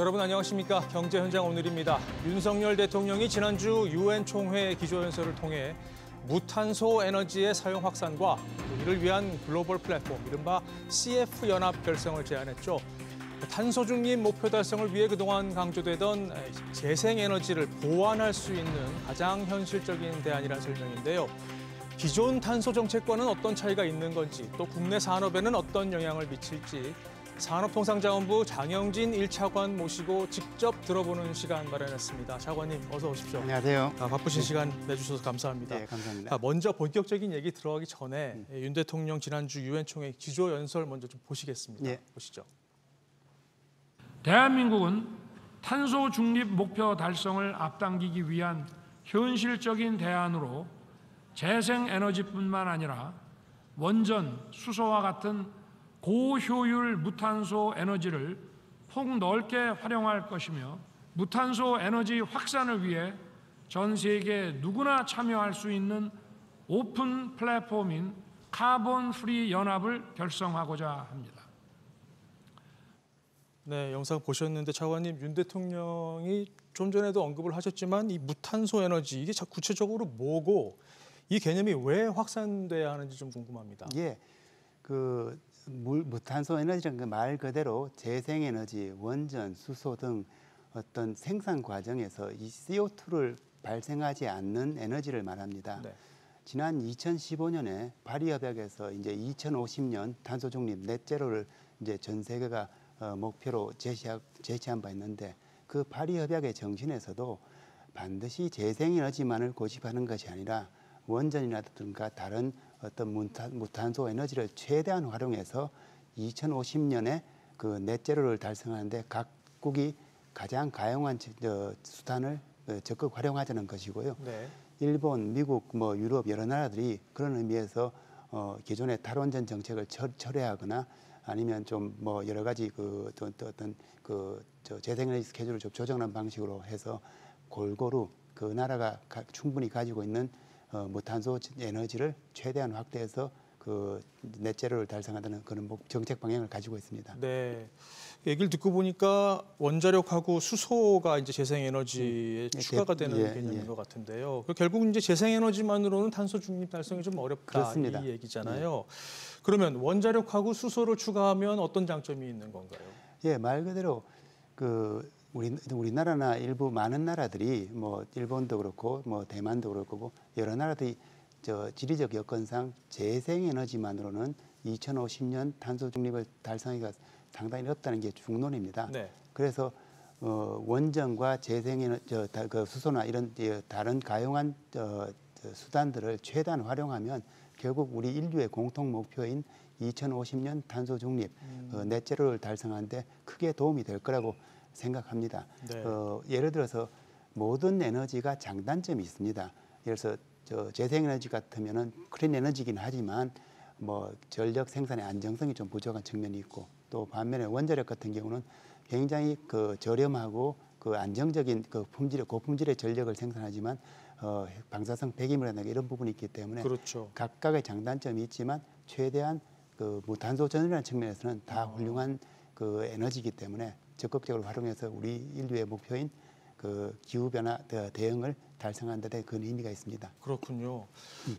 여러분 안녕하십니까? 경제현장 오늘입니다. 윤석열 대통령이 지난주 UN 총회 기조연설을 통해 무탄소 에너지의 사용 확산과 이를 위한 글로벌 플랫폼, 이른바 CF 연합 결성을 제안했죠. 탄소 중립 목표 달성을 위해 그동안 강조되던 재생에너지를 보완할 수 있는 가장 현실적인 대안이라는 설명인데요. 기존 탄소 정책과는 어떤 차이가 있는 건지, 또 국내 산업에는 어떤 영향을 미칠지 산업통상자원부 장영진 1차관 모시고 직접 들어보는 시간 마련했습니다. 차관님 어서 오십시오. 안녕하세요. 바쁘신 시간 내주셔서 감사합니다. 네, 감사합니다. 먼저 본격적인 얘기 들어가기 전에 윤 대통령 지난주 유엔 총회 기조연설 먼저 좀 보시겠습니다. 네. 보시죠. 대한민국은 탄소 중립 목표 달성을 앞당기기 위한 현실적인 대안으로 재생에너지뿐만 아니라 원전, 수소와 같은 고효율 무탄소 에너지를 폭넓게 활용할 것이며 무탄소 에너지 확산을 위해 전 세계 누구나 참여할 수 있는 오픈 플랫폼인 카본 프리 연합을 결성하고자 합니다. 네, 영상 보셨는데 차관님, 윤 대통령이 좀 전에도 언급을 하셨지만 이 무탄소 에너지 이게 구체적으로 뭐고 이 개념이 왜 확산돼야 하는지 좀 궁금합니다. 예, 무탄소 에너지라는 그 말 그대로 재생에너지, 원전, 수소 등 어떤 생산 과정에서 이 CO2를 발생하지 않는 에너지를 말합니다. 네. 지난 2015년에 파리 협약에서 이제 2050년 탄소 중립 넷제로를 이제 전 세계가 목표로 제시한 바 있는데 그 파리 협약의 정신에서도 반드시 재생에너지만을 고집하는 것이 아니라 원전이라든가 다른 어떤 무탄소 에너지를 최대한 활용해서 2050년에 그 넷제로를 달성하는데 각국이 가장 가용한 수단을 적극 활용하자는 것이고요. 네. 일본, 미국, 유럽 여러 나라들이 그런 의미에서 기존의 탈원전 정책을 철회하거나 아니면 좀 여러 가지 재생에너지 스케줄을 좀 조정하는 방식으로 해서 골고루 그 나라가 충분히 가지고 있는 무탄소 에너지를 최대한 확대해서 그 넷제로를 달성하는 그런 정책 방향을 가지고 있습니다. 네, 얘기를 듣고 보니까 원자력하고 수소가 이제 재생에너지에 추가가 되는 개념인 것 같은데요. 결국 이제 재생에너지만으로는 탄소 중립 달성이 좀 어렵다 그렇습니다. 이 얘기잖아요. 그러면 원자력하고 수소를 추가하면 어떤 장점이 있는 건가요? 예, 말 그대로 우리나라나 일부 많은 나라들이 일본도 그렇고 대만도 그렇고 여러 나라들이 지리적 여건상 재생에너지만으로는 2050년 탄소 중립을 달성하기가 상당히 어렵다는 게 중론입니다. 네. 그래서 원전과 재생에너지, 수소나 이런 다른 가용한 수단들을 최대한 활용하면 결국 우리 인류의 공통 목표인 2050년 탄소 중립 넷제로를 달성하는데 크게 도움이 될 거라고 생각합니다. 네. 예를 들어서 모든 에너지가 장단점이 있습니다. 예를 들어서 재생에너지 같으면은 클린 에너지긴 하지만 전력 생산의 안정성이 좀 부족한 측면이 있고 또 반면에 원자력 같은 경우는 굉장히 저렴하고 안정적인 고품질의 전력을 생산하지만 방사성 폐기물이나 이런 부분이 있기 때문에 그렇죠. 각각의 장단점이 있지만 최대한 무탄소 전이라는 측면에서는 다 훌륭한 에너지이기 때문에 적극적으로 활용해서 우리 인류의 목표인 기후변화 대응을 달성하는 데 큰 의미가 있습니다. 그렇군요.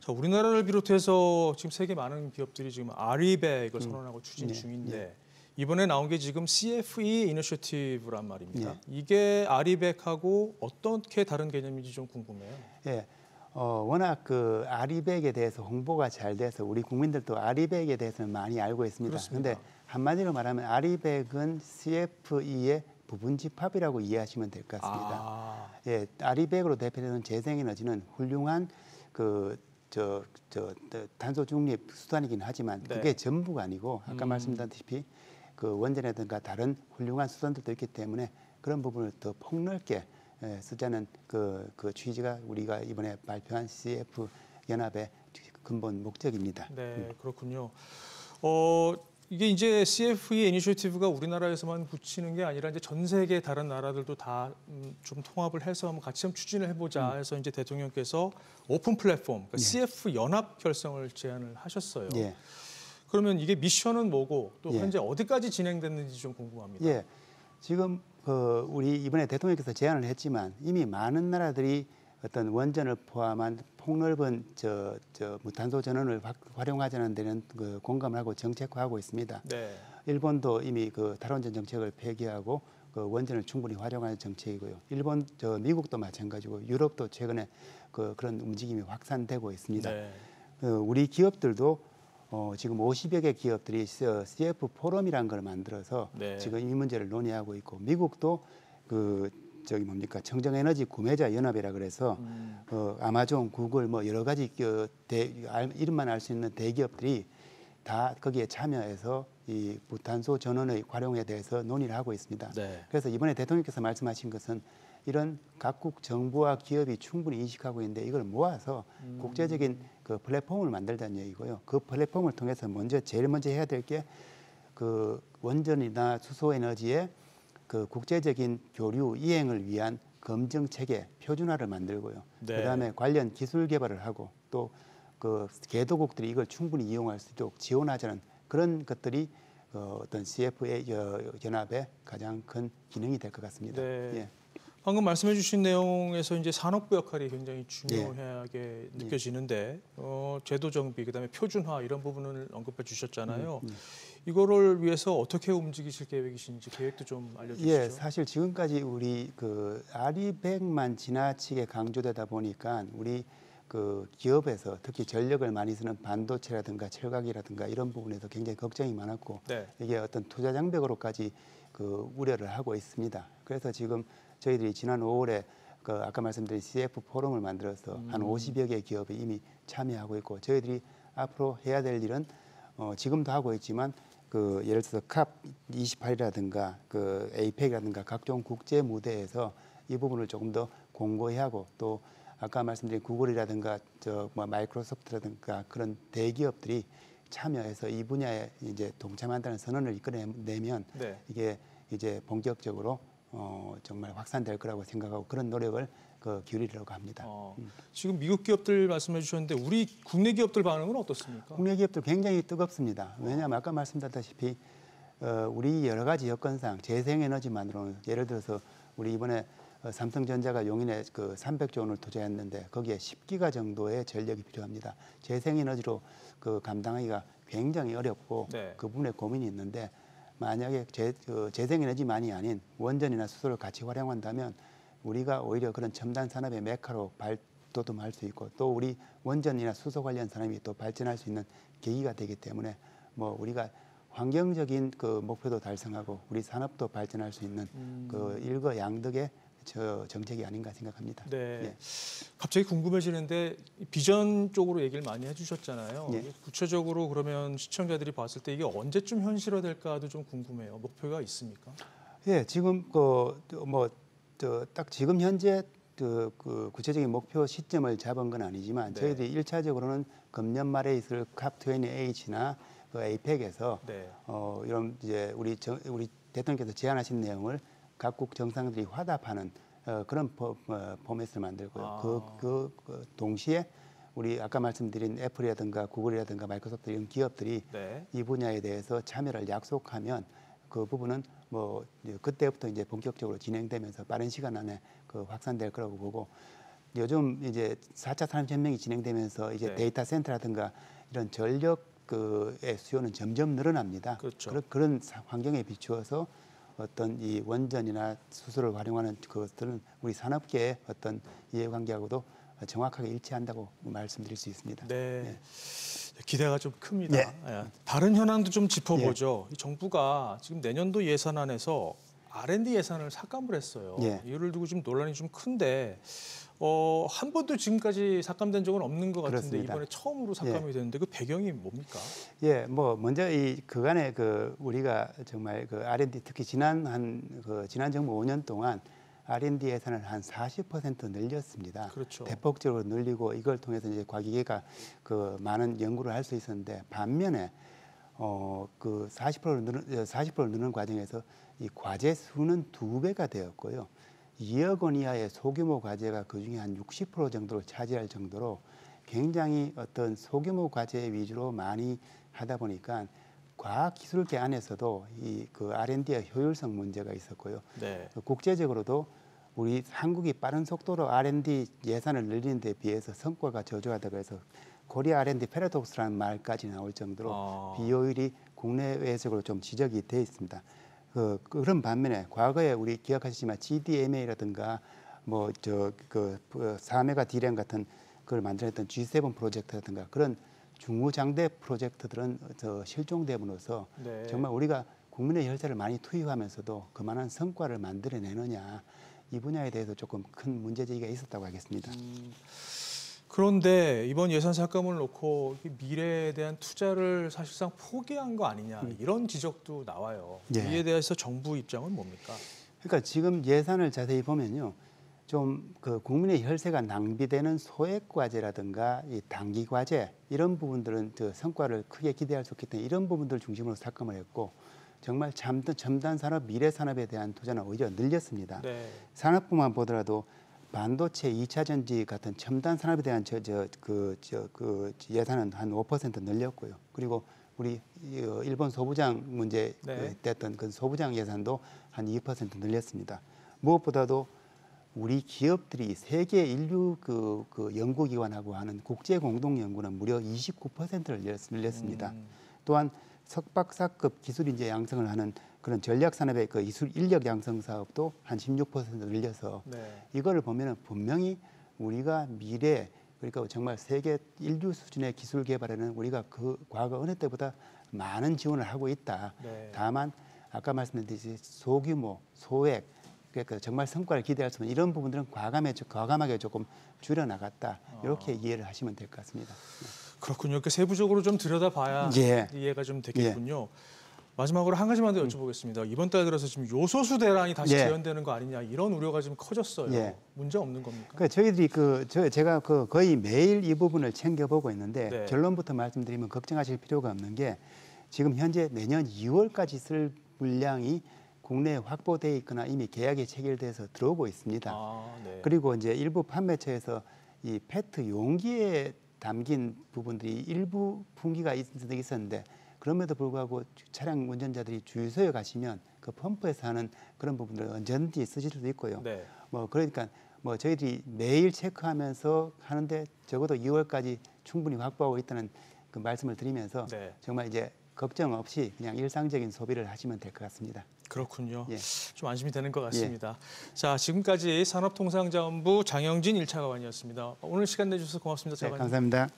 자, 우리나라를 비롯해서 지금 세계 많은 기업들이 지금 아리백을 선언하고 추진 중인데 이번에 나온 게 지금 CFE 이니셔티브란 말입니다. 이게 아리백하고 어떻게 다른 개념인지 좀 궁금해요. 예. 워낙 아리백에 대해서 홍보가 잘 돼서 우리 국민들도 아리백에 대해서는 많이 알고 있습니다. 그런데 한마디로 말하면 아리백은 CFE의 부분 집합이라고 이해하시면 될 것 같습니다. 예, 아리백으로 대표되는 재생에너지는 훌륭한 탄소 중립 수단이긴 하지만 그게 전부가 아니고 아까 말씀드렸다시피 원전이라든가 다른 훌륭한 수단들도 있기 때문에 그런 부분을 더 폭넓게 쓰자는 그 취지가 우리가 이번에 발표한 CF 연합의 근본 목적입니다. 네, 그렇군요. 이게 이제 CFE 이니셔티브가 우리나라에서만 붙이는 게 아니라 이제 전 세계 다른 나라들도 다 좀 통합을 해서 한번 같이 한번 추진을 해보자 해서 이제 대통령께서 오픈 플랫폼, 그러니까 CF 연합 결성을 제안을 하셨어요. 그러면 이게 미션은 뭐고 또 현재 어디까지 진행됐는지 좀 궁금합니다. 예, 지금 우리 이번에 대통령께서 제안을 했지만 이미 많은 나라들이 어떤 원전을 포함한 폭넓은 무탄소 전원을 활용하자는 데는 그 공감을 하고 정책화하고 있습니다. 네. 일본도 이미 그 탈원전 정책을 폐기하고 그 원전을 충분히 활용하는 정책이고요. 미국도 마찬가지고 유럽도 최근에 그런 움직임이 확산되고 있습니다. 네. 우리 기업들도 지금 50여 개 기업들이 CF 포럼이라는 걸 만들어서 네. 지금 이 문제를 논의하고 있고 미국도 청정에너지 구매자 연합이라 그래서 아마존, 구글 뭐 여러 가지 이름만 알 수 있는 대기업들이 다 거기에 참여해서 이 무탄소 전원의 활용에 대해서 논의를 하고 있습니다. 네. 그래서 이번에 대통령께서 말씀하신 것은 이런 각국 정부와 기업이 충분히 인식하고 있는데 이걸 모아서 국제적인 그 플랫폼을 만들자는 얘기고요. 그 플랫폼을 통해서 제일 먼저 해야 될 게 그 원전이나 수소 에너지의 그 국제적인 교류 이행을 위한 검증 체계 표준화를 만들고요. 네. 그다음에 관련 기술 개발을 하고 또 그 개도국들이 이걸 충분히 이용할 수 있도록 지원하자는 그런 것들이 어떤 CFA 연합의 가장 큰 기능이 될 것 같습니다. 네. 예. 방금 말씀해주신 내용에서 이제 산업부 역할이 굉장히 중요하게 느껴지는데 제도 정비, 그다음에 표준화 이런 부분을 언급해 주셨잖아요. 이거를 위해서 어떻게 움직이실 계획이신지 계획도 좀 알려주시죠. 예, 사실 지금까지 우리 그 RE100만 지나치게 강조되다 보니까 우리 그 기업에서 특히 전력을 많이 쓰는 반도체라든가 철강이라든가 이런 부분에서 굉장히 걱정이 많았고 네. 이게 어떤 투자 장벽으로까지 그 우려를 하고 있습니다. 그래서 지금 저희들이 지난 5월에 그 아까 말씀드린 CF 포럼을 만들어서 한 50여 개 기업이 이미 참여하고 있고 저희들이 앞으로 해야 될 일은 지금도 하고 있지만 그 예를 들어서 캅 28이라든가 그 에이펙이라든가 각종 국제 무대에서 이 부분을 조금 더 공고히 하고 또 아까 말씀드린 구글이라든가 마이크로소프트라든가 그런 대기업들이 참여해서 이 분야에 이제 동참한다는 선언을 이끌어내면 네. 이게 이제 본격적으로 정말 확산될 거라고 생각하고 그런 노력을 기울이려고 합니다. 지금 미국 기업들 말씀해 주셨는데 우리 국내 기업들 반응은 어떻습니까? 국내 기업들 굉장히 뜨겁습니다. 왜냐하면 아까 말씀드렸다시피 우리 여러 가지 여건상 재생에너지만으로는 예를 들어서 우리 이번에 삼성전자가 용인에 그 300조 원을 투자했는데 거기에 10기가 정도의 전력이 필요합니다. 재생에너지로 그 감당하기가 굉장히 어렵고 네. 그 부분에 고민이 있는데 만약에 재생에너지만이 아닌 원전이나 수소를 같이 활용한다면 우리가 오히려 그런 첨단 산업의 메카로 발돋움할 수 있고 또 우리 원전이나 수소 관련 산업이 또 발전할 수 있는 계기가 되기 때문에 뭐 우리가 환경적인 그 목표도 달성하고 우리 산업도 발전할 수 있는 그 일거양득의 정책이 아닌가 생각합니다. 네. 예. 갑자기 궁금해지는데 비전 쪽으로 얘기를 많이 해주셨잖아요. 예. 구체적으로 그러면 시청자들이 봤을 때 이게 언제쯤 현실화될까도 좀 궁금해요. 목표가 있습니까? 예, 지금 딱 지금 현재 그 구체적인 목표 시점을 잡은 건 아니지만 네. 저희들이 1차적으로는 금년 말에 있을 캅20H나 그 에이펙에서 네. 이런 이제 우리 대통령께서 제안하신 내용을 각국 정상들이 화답하는 그런 포맷을 만들고요. 그 동시에 우리 아까 말씀드린 애플이라든가 구글이라든가 마이크로소프트 이런 기업들이 네. 이 분야에 대해서 참여를 약속하면 그 부분은 뭐 그때부터 이제 본격적으로 진행되면서 빠른 시간 안에 그 확산될 거라고 보고 요즘 이제 4차 산업혁명이 진행되면서 이제 네. 데이터 센터라든가 이런 전력 의 수요는 점점 늘어납니다. 그렇죠. 그런 환경에 비추어서 어떤 이 원전이나 수소를 활용하는 그것들은 우리 산업계의 어떤 이해관계하고도 정확하게 일치한다고 말씀드릴 수 있습니다. 네. 네. 기대가 좀 큽니다. 네. 예. 다른 현안도 좀 짚어보죠. 이 정부가 지금 내년도 예산안에서 R&D 예산을 삭감을 했어요. 예. 이를 두고 지금 논란이 좀 큰데 한 번도 지금까지 삭감된 적은 없는 것 같은데 그렇습니다. 이번에 처음으로 삭감이 됐는데 그 배경이 뭡니까? 예, 뭐 먼저 이 그간에 우리가 정말 R&D 특히 지난 정부 5년 동안 R&D 예산을 한 40% 늘렸습니다. 그렇죠. 대폭적으로 늘리고 이걸 통해서 이제 과기계가 많은 연구를 할 수 있었는데 반면에 40% 느는 과정에서 이 과제 수는 2배가 되었고요. 2억 원 이하의 소규모 과제가 그중에 한 60% 정도를 차지할 정도로 굉장히 어떤 소규모 과제 위주로 많이 하다 보니까 과학기술계 안에서도 이 그 R&D의 효율성 문제가 있었고요. 네. 국제적으로도 우리 한국이 빠른 속도로 R&D 예산을 늘리는 데 비해서 성과가 저조하다고 해서 코리아 R&D 패러독스라는 말까지 나올 정도로 비효율이 국내외적으로 좀 지적이 돼 있습니다. 그런 반면에 과거에 우리 기억하시지만 GDMA라든가 뭐 저 그 4메가 D램 같은 그걸 만들어냈던 G7 프로젝트라든가 그런 중후장대 프로젝트들은 실종됨으로써 네. 정말 우리가 국민의 혈세를 많이 투입하면서도 그만한 성과를 만들어내느냐 이 분야에 대해서 조금 큰 문제제기가 있었다고 하겠습니다. 그런데 이번 예산 삭감을 놓고 미래에 대한 투자를 사실상 포기한 거 아니냐 이런 지적도 나와요. 예. 이에 대해서 정부 입장은 뭡니까? 그러니까 지금 예산을 자세히 보면요. 좀 그 국민의 혈세가 낭비되는 소액 과제라든가 이 단기 과제 이런 부분들은 성과를 크게 기대할 수 없기 때문에 이런 부분들 중심으로 삭감을 했고 정말 첨단 산업, 미래 산업에 대한 투자는 오히려 늘렸습니다. 네. 산업부만 보더라도 반도체, 2차 전지 같은 첨단 산업에 대한 예산은 한 5% 늘렸고요. 그리고 우리 일본 소부장 문제 네. 됐던 그 소부장 예산도 한 2% 늘렸습니다. 무엇보다도 우리 기업들이 세계 인류 그 연구기관하고 하는 국제 공동 연구는 무려 29%를 늘렸습니다. 또한 석박사급 기술 인재 양성을 하는 그런 전략 산업의 그 기술 인력 양성 사업도 한 16% 늘려서 네. 이거를 보면은 분명히 우리가 미래 그러니까 정말 세계 인류 수준의 기술 개발에는 우리가 그 과거 어느 때보다 많은 지원을 하고 있다. 네. 다만 아까 말씀드렸듯이 소규모, 소액 그러니까 정말 성과를 기대할 수 있는 이런 부분들은 과감하게 조금 줄여나갔다. 이렇게 이해를 하시면 될 것 같습니다. 그렇군요. 이렇게 세부적으로 좀 들여다봐야 예. 이해가 좀 되겠군요. 마지막으로 한 가지만 더 여쭤보겠습니다. 이번 달 들어서 지금 요소수 대란이 다시 예. 재현되는 거 아니냐 이런 우려가 좀 커졌어요. 예. 문제 없는 겁니까? 그러니까 저희들이 제가 거의 매일 이 부분을 챙겨보고 있는데 네. 결론부터 말씀드리면 걱정하실 필요가 없는 게 지금 현재 내년 2월까지 쓸 물량이 국내에 확보돼 있거나 이미 계약이 체결돼서 들어오고 있습니다. 네. 그리고 이제 일부 판매처에서 이 페트 용기에 담긴 부분들이 일부 분기가 있었는데 그럼에도 불구하고 차량 운전자들이 주유소에 가시면 그 펌프에서 하는 그런 부분들 언제든지 쓰실 수도 있고요. 네. 그러니까 저희들이 매일 체크하면서 하는데 적어도 2월까지 충분히 확보하고 있다는 그 말씀을 드리면서 네. 정말 이제 걱정 없이 그냥 일상적인 소비를 하시면 될 것 같습니다. 그렇군요. 예. 좀 안심이 되는 것 같습니다. 자, 지금까지 산업통상자원부 장영진 1차관이었습니다. 오늘 시간 내주셔서 고맙습니다. 네, 차관님. 감사합니다.